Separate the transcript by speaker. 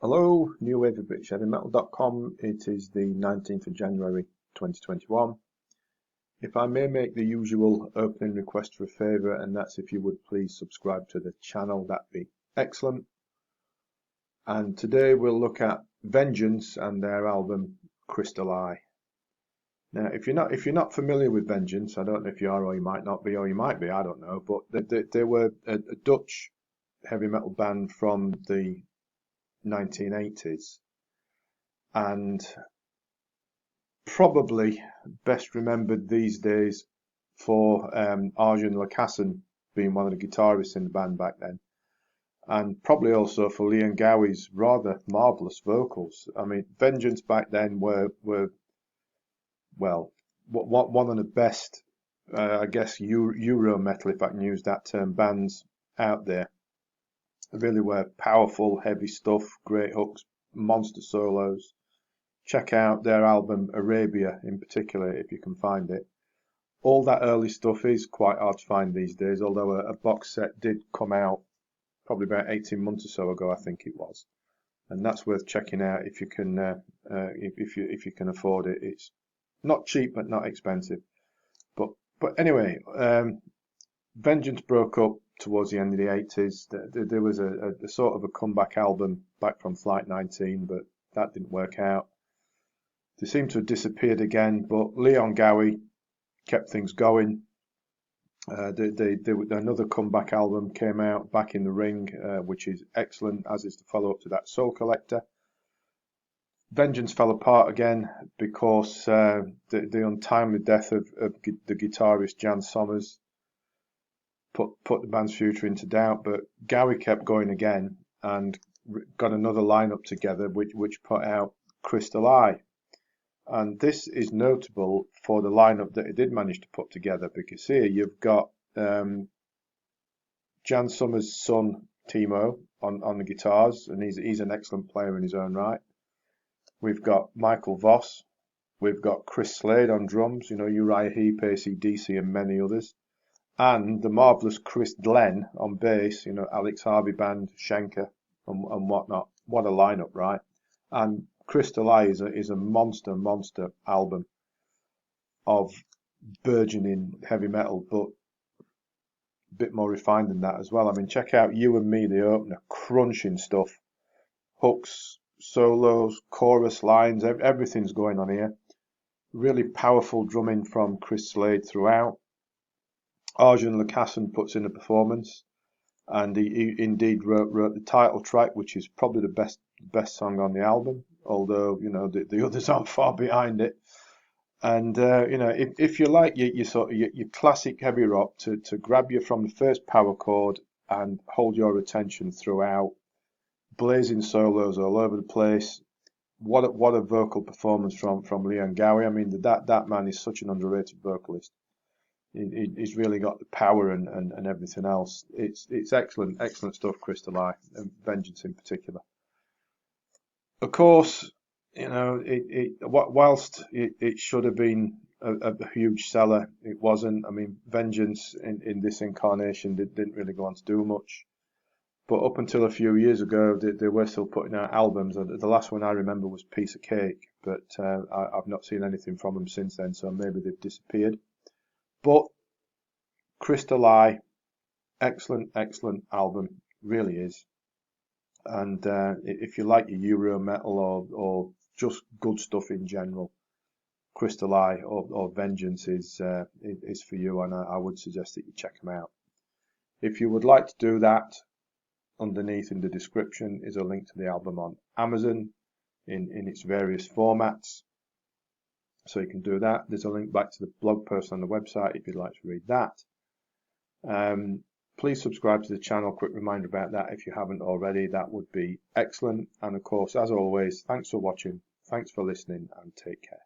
Speaker 1: Hello, New Wave of British Heavy Metal.com. It is the 19th of January 2021. If I may make the usual opening request for a favour, and that's if you would please subscribe to the channel, that'd be excellent. And today we'll look at Vengeance and their album Crystal Eye. Now, if you're not familiar with Vengeance, I don't know if you are, or you might not be, or you might be, I don't know, but they were a Dutch heavy metal band from the 1980s, and probably best remembered these days for Arjen Lakassen being one of the guitarists in the band back then, and probably also for Leon Gowie's rather marvellous vocals. I mean, Vengeance back then were well, one of the best, I guess, Euro metal, if I can use that term, bands out there. They really were powerful, heavy stuff, great hooks, monster solos. Check out their album Arabia in particular if you can find it. All that early stuff is quite hard to find these days, although a box set did come out probably about 18 months or so ago, I think it was, and that's worth checking out if you can if you can afford it. It's not cheap but not expensive. But anyway, Vengeance broke up towards the end of the 80s. There was a sort of a comeback album back from Flight 19, but that didn't work out. They seem to have disappeared again, but Leon Gowie kept things going. Another comeback album came out, Back in the Ring, which is excellent, as is the follow-up to that, Soul Collector. Vengeance fell apart again because the untimely death of the guitarist Jan Sommers put the band's future into doubt, but Gowie kept going again and got another lineup together which put out Crystal Eye. And this is notable for the lineup that it did manage to put together, because here you've got Jan Sommers' son Timo on the guitars, and he's an excellent player in his own right. We've got Michael Voss, we've got Chris Slade on drums, Uriah Heep, AC/DC, and many others. And the marvellous Chris Glenn on bass, Alex Harvey Band, Schenker, and whatnot. What a lineup, right? And Crystal Eye is a monster album of burgeoning heavy metal, but a bit more refined than that as well. I mean, check out You and Me, the opener, crunching stuff. Hooks, solos, chorus lines, everything's going on here. Really powerful drumming from Chris Slade throughout. Arjen Lakassen puts in a performance, and he indeed wrote the title track, which is probably the best song on the album, although the others aren't far behind it. And if you like your classic heavy rock to grab you from the first power chord and hold your attention throughout, blazing solos all over the place. What a vocal performance from Leon Gowie. I mean, that man is such an underrated vocalist. He's really got the power and everything else. It's excellent stuff, Crystal Eye, and Vengeance in particular. Of course, whilst it should have been a huge seller, it wasn't. I mean, Vengeance in this incarnation didn't really go on to do much. But up until a few years ago, they were still putting out albums. The last one I remember was Piece of Cake, but I've not seen anything from them since then, so maybe they've disappeared. But Crystal Eye, excellent album, really is. And if you like your Euro metal or just good stuff in general, Crystal Eye or Vengeance is for you, and I would suggest that you check them out. If you would like to do that, underneath in the description is a link to the album on Amazon in its various formats, so you can do that. There's a link back to the blog post on the website if you'd like to read that. Please subscribe to the channel. Quick reminder about that if you haven't already, that would be excellent. And of course, as always, thanks for watching, thanks for listening, and take care.